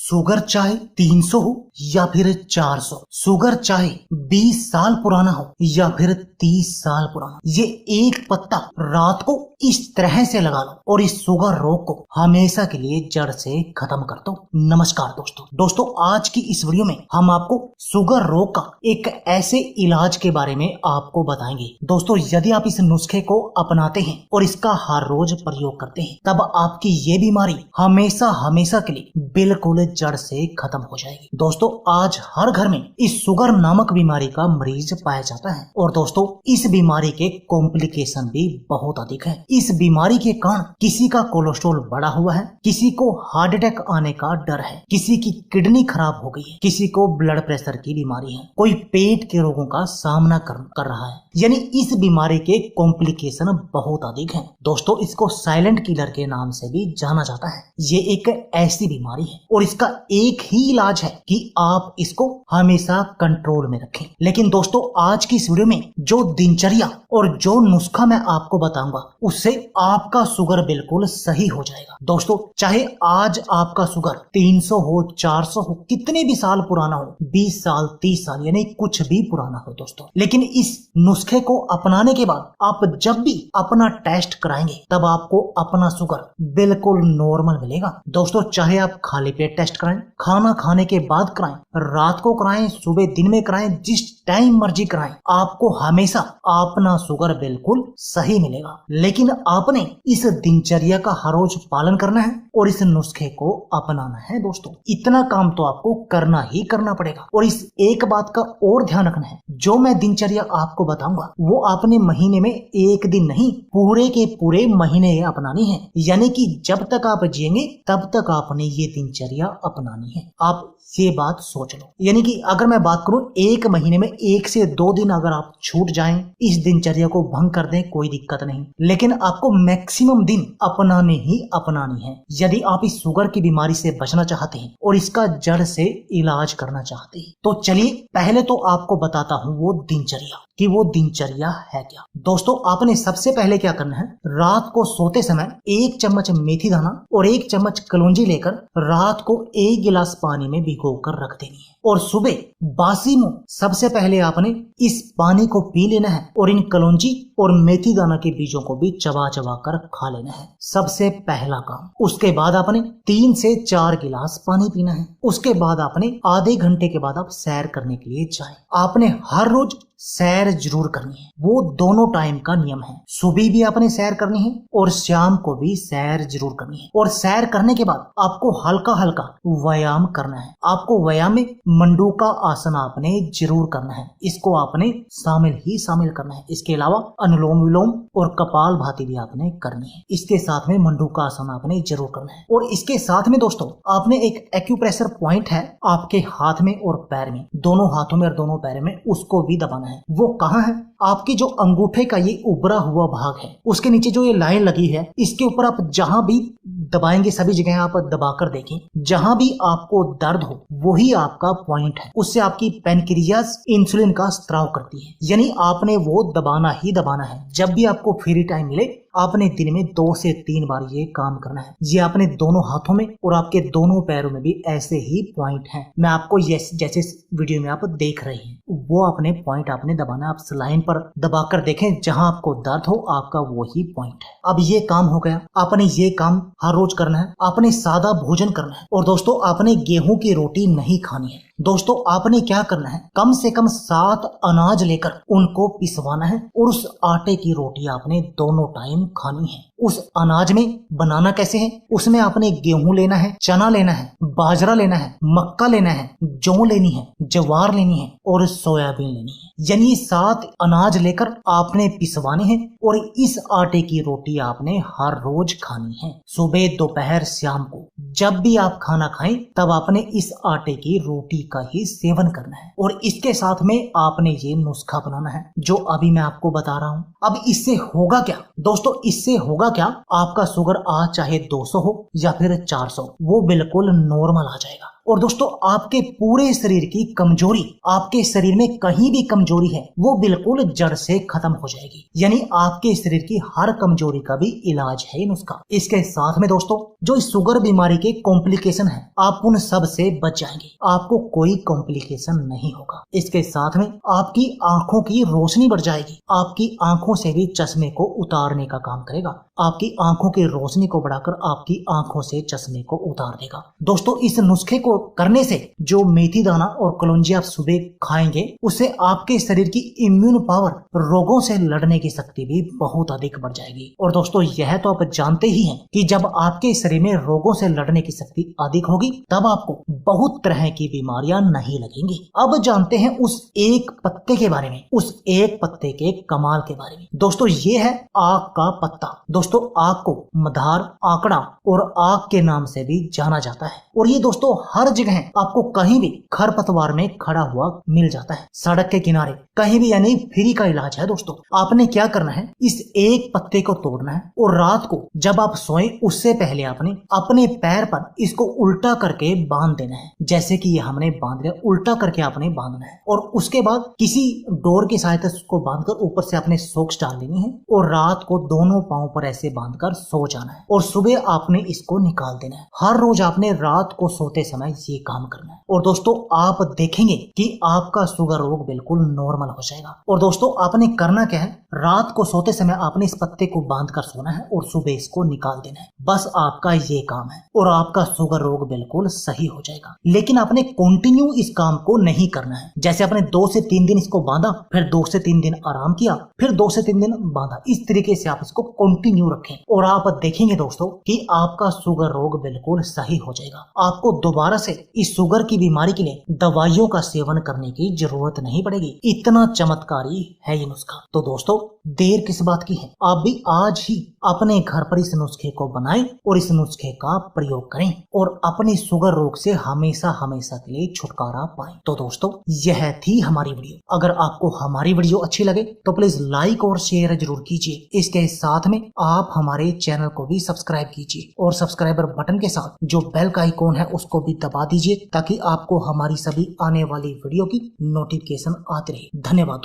Sugar चाहे 300 हो या फिर 400, शुगर चाहे 20 साल पुराना हो या फिर 30 साल पुराना, ये एक पत्ता रात को इस तरह से लगा लो और इस शुगर रोग को हमेशा के लिए जड़ से खत्म कर दो। नमस्कार दोस्तों, आज की इस वीडियो में हम आपको शुगर रोग का एक ऐसे इलाज के बारे में आपको बताएंगे। दोस्तों, यदि आप इस नुस्खे को अपनाते हैं और इसका हर रोज प्रयोग करते हैं, तब आपकी ये बीमारी हमेशा के लिए बिल्कुल जड़ से खत्म हो जाएगी। दोस्तों, आज हर घर में इस शुगर नामक बीमारी का मरीज पाया जाता है और दोस्तों, इस बीमारी के कॉम्प्लिकेशन भी बहुत अधिक है। इस बीमारी के कारण किसी का कोलेस्ट्रॉल बढ़ा हुआ है, किसी को हार्ट अटैक आने का डर है, किसी की किडनी खराब हो गई है, किसी को ब्लड प्रेशर की बीमारी है, कोई पेट के रोगों का सामना कर रहा है। यानी इस बीमारी के कॉम्प्लिकेशन बहुत अधिक हैं। दोस्तों, इसको साइलेंट किलर के नाम से भी जाना जाता है। ये एक ऐसी बीमारी है और इसका एक ही इलाज है कि आप इसको हमेशा कंट्रोल में रखें। लेकिन दोस्तों, आज की इस वीडियो में जो दिनचर्या और जो नुस्खा मैं आपको बताऊंगा, उससे आपका शुगर बिल्कुल सही हो जाएगा। दोस्तों, चाहे आज आपका शुगर 300 हो, 400 हो, कितने भी साल पुराना हो, 20 साल, 30 साल, यानी कुछ भी पुराना हो दोस्तों, लेकिन इस नुस्खे को अपनाने के बाद आप जब भी अपना टेस्ट कराएंगे, तब आपको अपना शुगर बिल्कुल नॉर्मल मिलेगा। दोस्तों, चाहे आप खाली पेट टेस्ट कराएं, खाना खाने के बाद कराएं, रात को कराएं, सुबह दिन में कराएं, जिस टाइम मर्जी कराएं, आपको हमेशा अपना शुगर बिल्कुल सही मिलेगा। लेकिन आपने इस दिनचर्या का हर रोज पालन करना है और इस नुस्खे को अपनाना है। दोस्तों, इतना काम तो आपको करना ही करना पड़ेगा। और इस एक बात का और ध्यान रखना है, जो मैं दिनचर्या आपको बताऊंगा वो आपने महीने में एक दिन नहीं, पूरे के पूरे महीने अपनानी है। यानी कि जब तक आप जिएंगे तब तक आपने ये दिनचर्या अपनानी है। आप ये बात सोच लो। यानी कि अगर मैं बात करूं, एक महीने में 1 से 2 दिन अगर आप छूट जाएं, इस दिनचर्या को भंग कर दें, कोई दिक्कत नहीं, लेकिन आपको मैक्सिमम दिन अपनानी है। यदि आप इस शुगर की बीमारी से बचना चाहते हैं और इसका जड़ से इलाज करना चाहते हैं, तो चलिए पहले तो आपको बताता हूं वो दिनचर्या है क्या। दोस्तों, आपने सबसे पहले क्या करना है, रात को सोते समय 1 चम्मच मेथी दाना और 1 चम्मच कलौंजी लेकर रात को 1 गिलास पानी में भिगोकर रख देनी है और सुबह बासी मुंह सबसे पहले आपने इस पानी को पी लेना है और इन कलौंजी और मेथी दाना के बीजों को भी चबा कर खा लेना है। सबसे पहला काम। उसके बाद आपने 3 से 4 गिलास पानी पीना है। उसके बाद आपने आधे घंटे के बाद आप सैर करने के लिए जाएं। आपने हर रोज सैर जरूर करनी है, वो दोनों टाइम का नियम है। सुबह भी आपने सैर करनी है और शाम को भी सैर जरूर करनी है। और सैर करने के बाद आपको हल्का व्यायाम करना है। आपको व्यायाम में मंडूका आसन आपने जरूर करना है, इसको आपने शामिल करना है। इसके अलावा अनुलोम विलोम और कपाल भाती भी आपने करनी है। इसके साथ में मंडूका आसन आपने जरूर करना है। और इसके साथ में दोस्तों, आपने एक एक्यूप्रेशर पॉइंट है आपके हाथ में और पैर में, दोनों हाथों में और दोनों पैर में, उसको भी दबाना है। वो कहाँ है? आपके जो अंगूठे का ये उभरा हुआ भाग है, उसके नीचे जो ये लाइन लगी है, इसके ऊपर आप जहां भी दबाएंगे, सभी जगह आप दबाकर देखें, जहां भी आपको दर्द हो वही आपका पॉइंट है। उससे आपकी पैनक्रियाज इंसुलिन का स्त्राव करती है। यानी आपने वो दबाना ही दबाना है। जब भी आपको फ्री टाइम मिले, आपने दिन में 2 से 3 बार ये काम करना है। ये आपने दोनों हाथों में और आपके दोनों पैरों में भी ऐसे ही पॉइंट हैं। मैं आपको जैसे वीडियो में आप देख रहे हैं, वो अपने पॉइंट आपने दबाना। आप लाइन पर दबाकर देखें, जहां आपको दर्द हो, आपका वही पॉइंट है। अब ये काम हो गया। आपने ये काम हर रोज करना है। आपने सादा भोजन करना है और दोस्तों, आपने गेहूं की रोटी नहीं खानी है। दोस्तों, आपने क्या करना है, कम से कम 7 अनाज लेकर उनको पिसवाना है और उस आटे की रोटी आपने दोनों टाइम खानी है। उस अनाज में बनाना कैसे है, उसमें आपने गेहूं लेना है, चना लेना है, बाजरा लेना है, मक्का लेना है, जौ लेनी है, ज्वार लेनी है और सोयाबीन लेनी है। यानी 7 अनाज लेकर आपने पिसवाने हैं और इस आटे की रोटी आपने हर रोज खानी है। सुबह, दोपहर, शाम को जब भी आप खाना खाएं, तब आपने इस आटे की रोटी का ही सेवन करना है। और इसके साथ में आपने ये नुस्खा बनाना है जो अभी मैं आपको बता रहा हूँ। अब इससे होगा क्या दोस्तों, इससे होगा क्या, आपका शुगर आज चाहे 200 हो या फिर 400, वो बिल्कुल नॉर्मल आ जाएगा। और दोस्तों आपके पूरे शरीर की कमजोरी, आपके शरीर में कहीं भी कमजोरी है वो बिल्कुल जड़ से खत्म हो जाएगी। यानी आपके शरीर की हर कमजोरी का भी इलाज है नुस्खा। इसके साथ में दोस्तों जो इस शुगर बीमारी के कॉम्प्लिकेशन है आप उन सब से बच जाएंगे, आपको कोई कॉम्प्लिकेशन नहीं होगा। इसके साथ में आपकी आंखों की रोशनी बढ़ जाएगी, आपकी आंखों से भी चश्मे को उतारने का काम करेगा, आपकी आंखों की रोशनी को बढ़ाकर आपकी आंखों से चश्मे को उतार देगा। दोस्तों इस नुस्खे को करने से जो मेथी दाना और कलौंजी आप सुबह खाएंगे उससे आपके शरीर की इम्यून पावर, रोगों से लड़ने की शक्ति भी बहुत अधिक बढ़ जाएगी। और दोस्तों यह तो आप जानते ही हैं कि जब आपके शरीर में रोगों से लड़ने की शक्ति अधिक होगी तब आपको बहुत तरह की बीमारियां नहीं लगेंगी। अब जानते हैं उस एक पत्ते के बारे में, उस एक पत्ते के कमाल के बारे में। दोस्तों ये है आक का पत्ता। दोस्तों आक को मधार, आंकड़ा और आक के नाम से भी जाना जाता है और ये दोस्तों हर जगह आपको कहीं भी खरपतवार में खड़ा हुआ मिल जाता है, सड़क के किनारे कहीं भी, यानी फ्री का इलाज है। दोस्तों आपने क्या करना है, इस एक पत्ते को तोड़ना है और रात को जब आप सोएं उससे पहले आपने अपने पैर पर इसको उल्टा करके बांध देना है। जैसे कि ये हमने बांध लिया, उल्टा करके आपने बांधना है और उसके बाद किसी डोर की सहायता से उसको बांधकर ऊपर से आपने सॉक्स डाल लेनी है और रात को दोनों पांव पर ऐसे बांधकर सो जाना है और सुबह आपने इसको निकाल देना है। हर रोज आपने रात को सोते समय ये काम करना है और दोस्तों आप देखेंगे कि आपका शुगर रोग बिल्कुल नॉर्मल हो जाएगा। और दोस्तों आपने करना क्या है, रात को सोते समय आपने इस पत्ते को बांध कर सोना है और सुबह इसको निकाल देना है। बस आपका ये काम है और आपका शुगर रोग बिल्कुल सही हो जाएगा। लेकिन आपने कंटिन्यू इस काम को नहीं करना है। जैसे आपने 2 से 3 दिन इसको बांधा, फिर 2 से 3 दिन आराम किया, फिर 2 से 3 दिन बांधा, इस तरीके से आप इसको कंटिन्यू रखें और आप देखेंगे दोस्तों कि आपका शुगर रोग बिल्कुल सही हो जाएगा। आपको दोबारा से इस शुगर की बीमारी के लिए दवाइयों का सेवन करने की जरूरत नहीं पड़ेगी। इतना चमत्कारी है ये नुस्खा। तो दोस्तों देर किस बात की है, आप भी आज ही अपने घर पर इस नुस्खे को बनाएं और इस नुस्खे का प्रयोग करें और अपने शुगर रोग से हमेशा हमेशा के लिए छुटकारा पाएं। तो दोस्तों यह थी हमारी वीडियो। अगर आपको हमारी वीडियो अच्छी लगे तो प्लीज लाइक और शेयर जरूर कीजिए। इसके साथ में आप हमारे चैनल को भी सब्सक्राइब कीजिए और सब्सक्राइबर बटन के साथ जो बेल का आइकॉन है उसको भी दबा दीजिए ताकि आपको हमारी सभी आने वाली वीडियो की नोटिफिकेशन आती रहे। धन्यवाद।